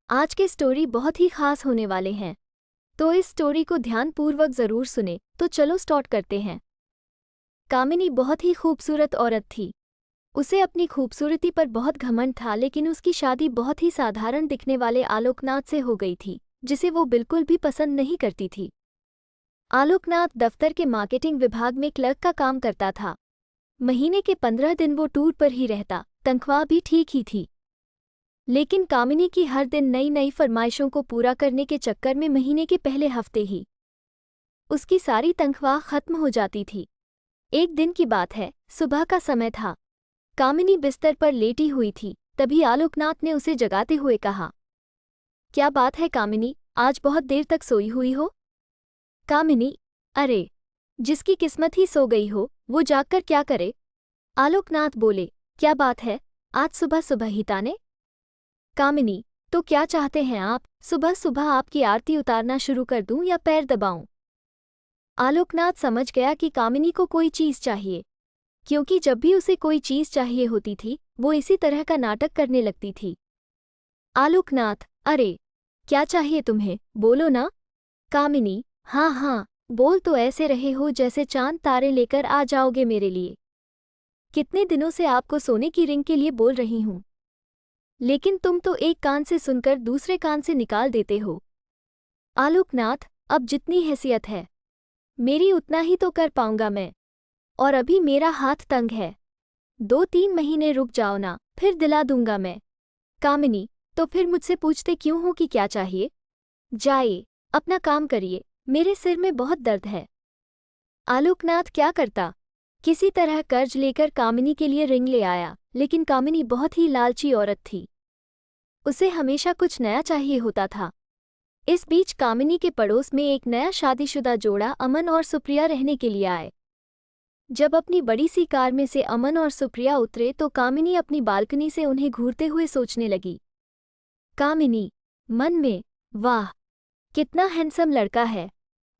आज के स्टोरी बहुत ही खास होने वाले हैं, तो इस स्टोरी को ध्यानपूर्वक जरूर सुने। तो चलो स्टार्ट करते हैं। कामिनी बहुत ही खूबसूरत औरत थी। उसे अपनी खूबसूरती पर बहुत घमंड था, लेकिन उसकी शादी बहुत ही साधारण दिखने वाले आलोकनाथ से हो गई थी, जिसे वो बिल्कुल भी पसंद नहीं करती थी। आलोकनाथ दफ्तर के मार्केटिंग विभाग में क्लर्क का काम करता था। महीने के 15 दिन वो टूर पर ही रहता, तनख्वाह भी ठीक ही थी। लेकिन कामिनी की हर दिन नई नई फरमाइशों को पूरा करने के चक्कर में महीने के पहले हफ्ते ही उसकी सारी तनख्वाह खत्म हो जाती थी। एक दिन की बात है, सुबह का समय था। कामिनी बिस्तर पर लेटी हुई थी, तभी आलोकनाथ ने उसे जगाते हुए कहा, क्या बात है कामिनी, आज बहुत देर तक सोई हुई हो? कामिनी, अरे, जिसकी किस्मत ही सो गई हो वो जागकर क्या करे? आलोकनाथ बोले, क्या बात है, आज सुबह सुबह ही ताने? कामिनी, तो क्या चाहते हैं आप, सुबह सुबह आपकी आरती उतारना शुरू कर दूं या पैर दबाऊं? आलोकनाथ समझ गया कि कामिनी को कोई चीज चाहिए, क्योंकि जब भी उसे कोई चीज चाहिए होती थी वो इसी तरह का नाटक करने लगती थी। आलोकनाथ, अरे, क्या चाहिए तुम्हें, बोलो ना। कामिनी, हाँ हाँ, बोल तो ऐसे रहे हो जैसे चांद तारे लेकर आ जाओगे मेरे लिए। कितने दिनों से आपको सोने की रिंग के लिए बोल रही हूँ, लेकिन तुम तो एक कान से सुनकर दूसरे कान से निकाल देते हो। आलोकनाथ, अब जितनी हैसियत है मेरी उतना ही तो कर पाऊंगा मैं, और अभी मेरा हाथ तंग है। 2-3 महीने रुक जाओ ना, फिर दिला दूंगा मैं। कामिनी, तो फिर मुझसे पूछते क्यों हो कि क्या चाहिए? जाइए, अपना काम करिए, मेरे सिर में बहुत दर्द है। आलोकनाथ क्या करता? किसी तरह कर्ज लेकर कामिनी के लिए रिंग ले आया, लेकिन कामिनी बहुत ही लालची औरत थी। उसे हमेशा कुछ नया चाहिए होता था। इस बीच कामिनी के पड़ोस में एक नया शादीशुदा जोड़ा अमन और सुप्रिया रहने के लिए आए। जब अपनी बड़ी सी कार में से अमन और सुप्रिया उतरे तो कामिनी अपनी बालकनी से उन्हें घूरते हुए सोचने लगी। कामिनी, मन में, वाह, कितना हैंडसम लड़का है,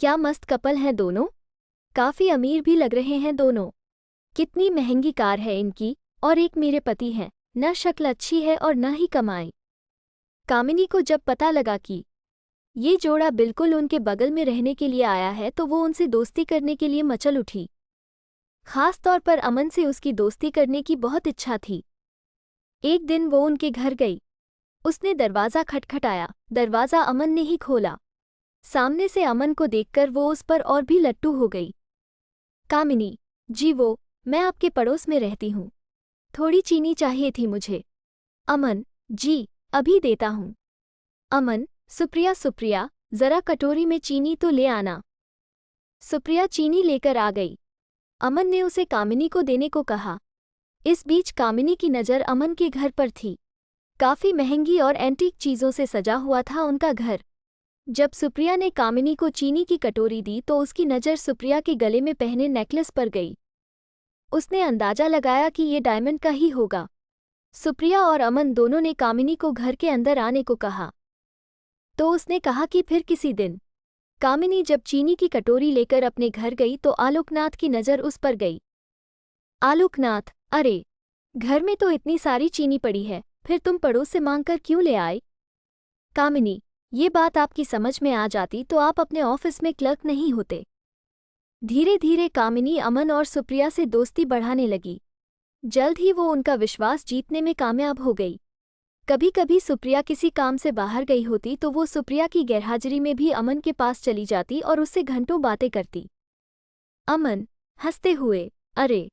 क्या मस्त कपल है दोनों, काफी अमीर भी लग रहे हैं दोनों। कितनी महंगी कार है इनकी, और एक मेरे पति हैं, न शक्ल अच्छी है और न ही कमाई। कामिनी को जब पता लगा कि ये जोड़ा बिल्कुल उनके बगल में रहने के लिए आया है तो वो उनसे दोस्ती करने के लिए मचल उठी। खास तौर पर अमन से उसकी दोस्ती करने की बहुत इच्छा थी। एक दिन वो उनके घर गई। उसने दरवाज़ा खटखटाया, दरवाज़ा अमन ने ही खोला। सामने से अमन को देखकर वो उस पर और भी लट्टू हो गई। कामिनी, जी वो, मैं आपके पड़ोस में रहती हूँ, थोड़ी चीनी चाहिए थी मुझे। अमन, जी, अभी देता हूँ। अमन, सुप्रिया, सुप्रिया, जरा कटोरी में चीनी तो ले आना। सुप्रिया चीनी लेकर आ गई। अमन ने उसे कामिनी को देने को कहा। इस बीच कामिनी की नज़र अमन के घर पर थी। काफ़ी महंगी और एंटीक चीज़ों से सजा हुआ था उनका घर। जब सुप्रिया ने कामिनी को चीनी की कटोरी दी तो उसकी नज़र सुप्रिया के गले में पहने नेकलेस पर गई। उसने अंदाजा लगाया कि ये डायमंड का ही होगा। सुप्रिया और अमन दोनों ने कामिनी को घर के अंदर आने को कहा, तो उसने कहा कि फिर किसी दिन। कामिनी जब चीनी की कटोरी लेकर अपने घर गई तो आलोकनाथ की नज़र उस पर गई। आलोकनाथ, अरे, घर में तो इतनी सारी चीनी पड़ी है, फिर तुम पड़ोस से मांगकर क्यों ले आए? कामिनी, ये बात आपकी समझ में आ जाती तो आप अपने ऑफिस में क्लर्क नहीं होते। धीरे धीरे कामिनी अमन और सुप्रिया से दोस्ती बढ़ाने लगी। जल्द ही वो उनका विश्वास जीतने में कामयाब हो गई। कभी कभी सुप्रिया किसी काम से बाहर गई होती तो वो सुप्रिया की गैरहाजिरी में भी अमन के पास चली जाती और उससे घंटों बातें करती। अमन, हंसते हुए, अरे,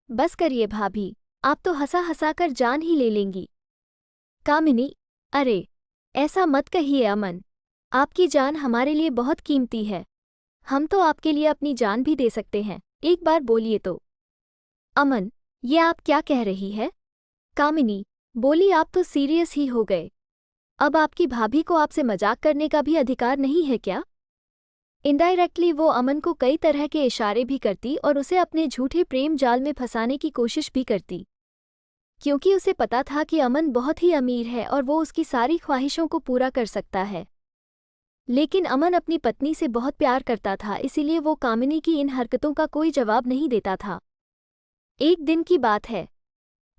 बस करिए भाभी, आप तो हंसा हंसा कर जान ही ले लेंगी। कामिनी, अरे, ऐसा मत कहिए अमन, आपकी जान हमारे लिए बहुत कीमती है। हम तो आपके लिए अपनी जान भी दे सकते हैं, एक बार बोलिए तो। अमन, ये आप क्या कह रही है? कामिनी बोली, आप तो सीरियस ही हो गए। अब आपकी भाभी को आपसे मजाक करने का भी अधिकार नहीं है क्या? इनडायरेक्टली वो अमन को कई तरह के इशारे भी करती और उसे अपने झूठे प्रेम जाल में फंसाने की कोशिश भी करती, क्योंकि उसे पता था कि अमन बहुत ही अमीर है और वो उसकी सारी ख्वाहिशों को पूरा कर सकता है। लेकिन अमन अपनी पत्नी से बहुत प्यार करता था, इसीलिए वो कामिनी की इन हरकतों का कोई जवाब नहीं देता था। एक दिन की बात है,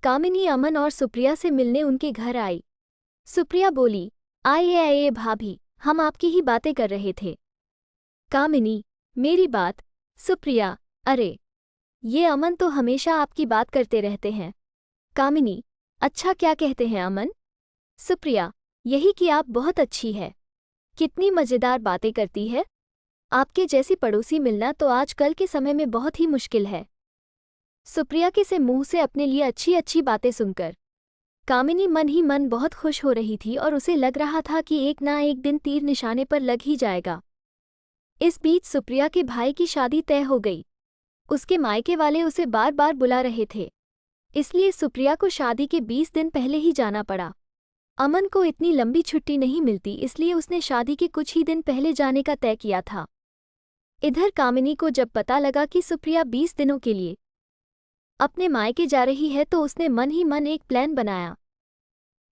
कामिनी अमन और सुप्रिया से मिलने उनके घर आई। सुप्रिया बोली, आइए आइए भाभी, हम आपकी ही बातें कर रहे थे। कामिनी, मेरी बात। सुप्रिया, अरे ये अमन तो हमेशा आपकी बात करते रहते हैं। कामिनी, अच्छा क्या कहते हैं अमन? सुप्रिया, यही कि आप बहुत अच्छी है। कितनी मज़ेदार बातें करती है। आपके जैसी पड़ोसी मिलना तो आजकल के समय में बहुत ही मुश्किल है। सुप्रिया के से मुंह से अपने लिए अच्छी अच्छी बातें सुनकर कामिनी मन ही मन बहुत खुश हो रही थी और उसे लग रहा था कि एक ना एक दिन तीर निशाने पर लग ही जाएगा। इस बीच सुप्रिया के भाई की शादी तय हो गई। उसके मायके वाले उसे बार बार बुला रहे थे, इसलिए सुप्रिया को शादी के 20 दिन पहले ही जाना पड़ा। अमन को इतनी लंबी छुट्टी नहीं मिलती, इसलिए उसने शादी के कुछ ही दिन पहले जाने का तय किया था। इधर कामिनी को जब पता लगा कि सुप्रिया 20 दिनों के लिए अपने मायके जा रही है तो उसने मन ही मन एक प्लान बनाया।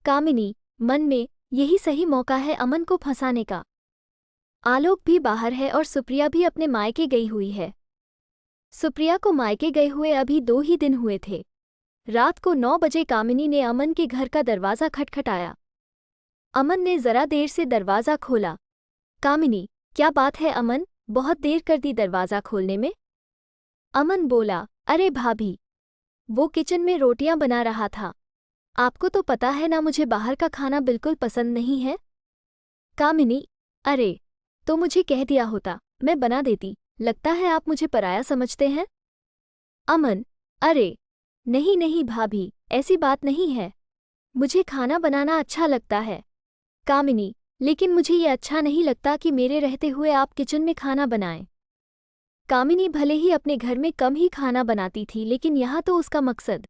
कामिनी मन में, यही सही मौका है अमन को फंसाने का। आलोक भी बाहर है और सुप्रिया भी अपने मायके गई हुई है। सुप्रिया को मायके गए हुए अभी 2 ही दिन हुए थे। रात को 9 बजे कामिनी ने अमन के घर का दरवाज़ा खटखटाया। अमन ने ज़रा देर से दरवाज़ा खोला। कामिनी, क्या बात है अमन, बहुत देर कर दी दरवाज़ा खोलने में? अमन बोला, अरे भाभी, वो किचन में रोटियां बना रहा था। आपको तो पता है ना, मुझे बाहर का खाना बिल्कुल पसंद नहीं है। कामिनी, अरे तो मुझे कह दिया होता, मैं बना देती। लगता है आप मुझे पराया समझते हैं। अमन, अरे नहीं नहीं भाभी, ऐसी बात नहीं है। मुझे खाना बनाना अच्छा लगता है। कामिनी, लेकिन मुझे ये अच्छा नहीं लगता कि मेरे रहते हुए आप किचन में खाना बनाएं। कामिनी भले ही अपने घर में कम ही खाना बनाती थी, लेकिन यहाँ तो उसका मकसद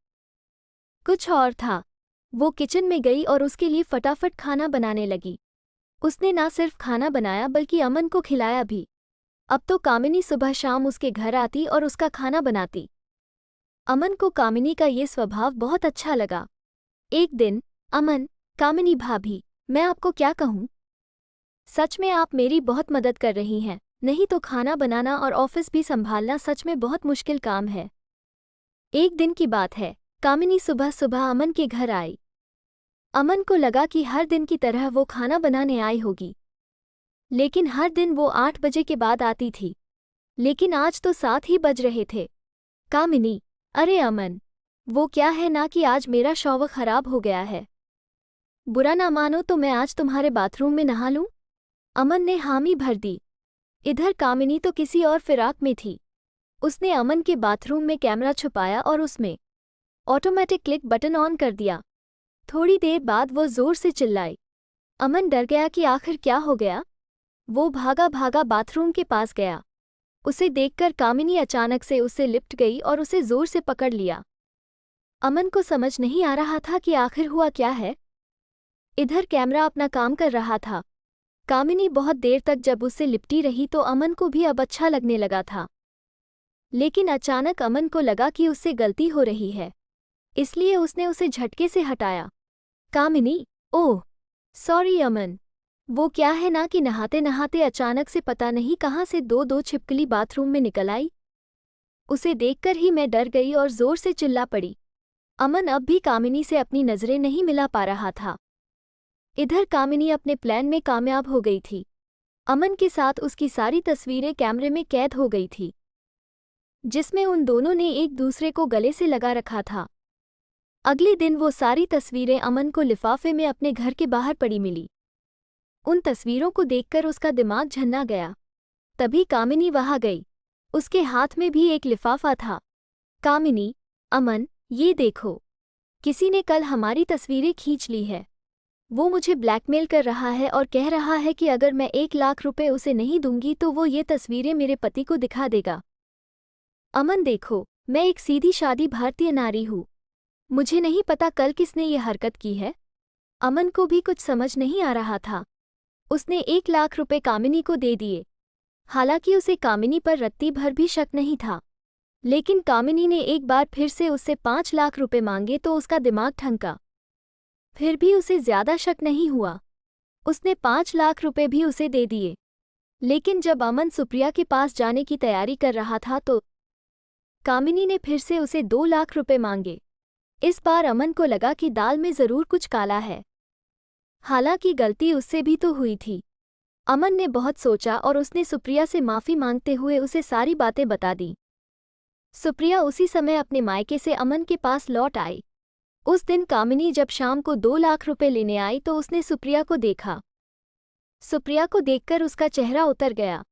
कुछ और था। वो किचन में गई और उसके लिए फटाफट खाना बनाने लगी। उसने ना सिर्फ खाना बनाया बल्कि अमन को खिलाया भी। अब तो कामिनी सुबह शाम उसके घर आती और उसका खाना बनाती। अमन को कामिनी का ये स्वभाव बहुत अच्छा लगा। एक दिन, अमन, कामिनी भाभी, मैं आपको क्या कहूँ? सच में आप मेरी बहुत मदद कर रही हैं, नहीं तो खाना बनाना और ऑफिस भी संभालना सच में बहुत मुश्किल काम है। एक दिन की बात है, कामिनी सुबह सुबह अमन के घर आई। अमन को लगा कि हर दिन की तरह वो खाना बनाने आई होगी, लेकिन हर दिन वो 8 बजे के बाद आती थी, लेकिन आज तो 7 ही बज रहे थे। कामिनी, अरे अमन, वो क्या है ना कि आज मेरा शौक खराब हो गया है। बुरा ना मानो तो मैं आज तुम्हारे बाथरूम में नहा लूं? अमन ने हामी भर दी। इधर कामिनी तो किसी और फिराक में थी। उसने अमन के बाथरूम में कैमरा छुपाया और उसमें ऑटोमेटिक क्लिक बटन ऑन कर दिया। थोड़ी देर बाद वो जोर से चिल्लाई। अमन डर गया कि आखिर क्या हो गया। वो भागा भागा बाथरूम के पास गया। उसे देखकर कामिनी अचानक से उससे लिपट गई और उसे जोर से पकड़ लिया। अमन को समझ नहीं आ रहा था कि आखिर हुआ क्या है। इधर कैमरा अपना काम कर रहा था। कामिनी बहुत देर तक जब उससे लिपटी रही तो अमन को भी अब अच्छा लगने लगा था, लेकिन अचानक अमन को लगा कि उससे गलती हो रही है, इसलिए उसने उसे झटके से हटाया। कामिनी, ओह सॉरी अमन। वो क्या है ना कि नहाते नहाते अचानक से पता नहीं कहाँ से दो छिपकली बाथरूम में निकल आई। उसे देखकर ही मैं डर गई और जोर से चिल्ला पड़ी। अमन अब भी कामिनी से अपनी नज़रें नहीं मिला पा रहा था। इधर कामिनी अपने प्लान में कामयाब हो गई थी। अमन के साथ उसकी सारी तस्वीरें कैमरे में कैद हो गई थी, जिसमें उन दोनों ने एक दूसरे को गले से लगा रखा था। अगले दिन वो सारी तस्वीरें अमन को लिफाफे में अपने घर के बाहर पड़ी मिली। उन तस्वीरों को देखकर उसका दिमाग झन्ना गया। तभी कामिनी वहां गई। उसके हाथ में भी एक लिफाफा था। कामिनी, अमन, ये देखो, किसी ने कल हमारी तस्वीरें खींच ली है। वो मुझे ब्लैकमेल कर रहा है और कह रहा है कि अगर मैं 1 लाख रुपए उसे नहीं दूंगी तो वो ये तस्वीरें मेरे पति को दिखा देगा। अमन देखो, मैं एक सीधी शादी भारतीय नारी हूँ। मुझे नहीं पता कल किसने ये हरकत की है। अमन को भी कुछ समझ नहीं आ रहा था। उसने 1 लाख रुपए कामिनी को दे दिए। हालांकि उसे कामिनी पर रत्ती भर भी शक नहीं था, लेकिन कामिनी ने एक बार फिर से उससे 5 लाख रुपए मांगे तो उसका दिमाग ठनका। फिर भी उसे ज्यादा शक नहीं हुआ। उसने 5 लाख रुपए भी उसे दे दिए। लेकिन जब अमन सुप्रिया के पास जाने की तैयारी कर रहा था तो कामिनी ने फिर से उसे 2 लाख रुपए मांगे। इस बार अमन को लगा कि दाल में जरूर कुछ काला है। हालांकि गलती उससे भी तो हुई थी। अमन ने बहुत सोचा और उसने सुप्रिया से माफ़ी मांगते हुए उसे सारी बातें बता दी। सुप्रिया उसी समय अपने मायके से अमन के पास लौट आई। उस दिन कामिनी जब शाम को 2 लाख रुपए लेने आई तो उसने सुप्रिया को देखा। सुप्रिया को देखकर उसका चेहरा उतर गया।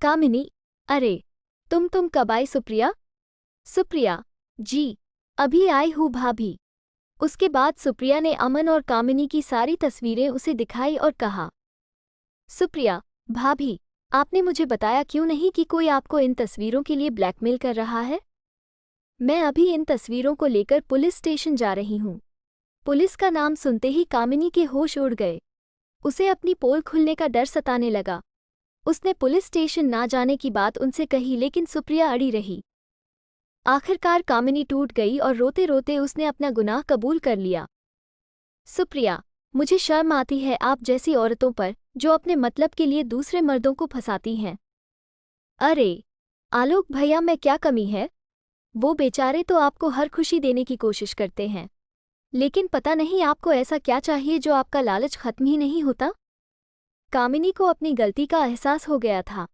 कामिनी, अरे तुम कब आई सुप्रिया? सुप्रिया, जी अभी आई हूँ भाभी। उसके बाद सुप्रिया ने अमन और कामिनी की सारी तस्वीरें उसे दिखाई और कहा, सुप्रिया, भाभी, आपने मुझे बताया क्यों नहीं कि कोई आपको इन तस्वीरों के लिए ब्लैकमेल कर रहा है? मैं अभी इन तस्वीरों को लेकर पुलिस स्टेशन जा रही हूँ। पुलिस का नाम सुनते ही कामिनी के होश उड़ गए। उसे अपनी पोल खुलने का डर सताने लगा। उसने पुलिस स्टेशन ना जाने की बात उनसे कही लेकिन सुप्रिया अड़ी रही। आखिरकार कामिनी टूट गई और रोते रोते उसने अपना गुनाह कबूल कर लिया। सुप्रिया, मुझे शर्म आती है आप जैसी औरतों पर जो अपने मतलब के लिए दूसरे मर्दों को फंसाती हैं। अरे आलोक भैया, में क्या कमी है? वो बेचारे तो आपको हर खुशी देने की कोशिश करते हैं, लेकिन पता नहीं आपको ऐसा क्या चाहिए जो आपका लालच खत्म ही नहीं होता। कामिनी को अपनी गलती का एहसास हो गया था।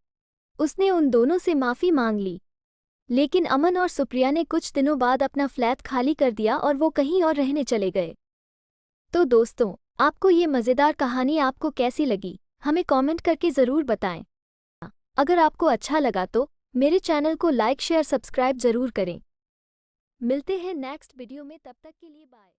उसने उन दोनों से माफ़ी मांग ली, लेकिन अमन और सुप्रिया ने कुछ दिनों बाद अपना फ्लैट खाली कर दिया और वो कहीं और रहने चले गए। तो दोस्तों, आपको ये मज़ेदार कहानी आपको कैसी लगी, हमें कमेंट करके ज़रूर बताएं। अगर आपको अच्छा लगा तो मेरे चैनल को लाइक शेयर सब्सक्राइब ज़रूर करें। मिलते हैं नेक्स्ट वीडियो में, तब तक के लिए बाय।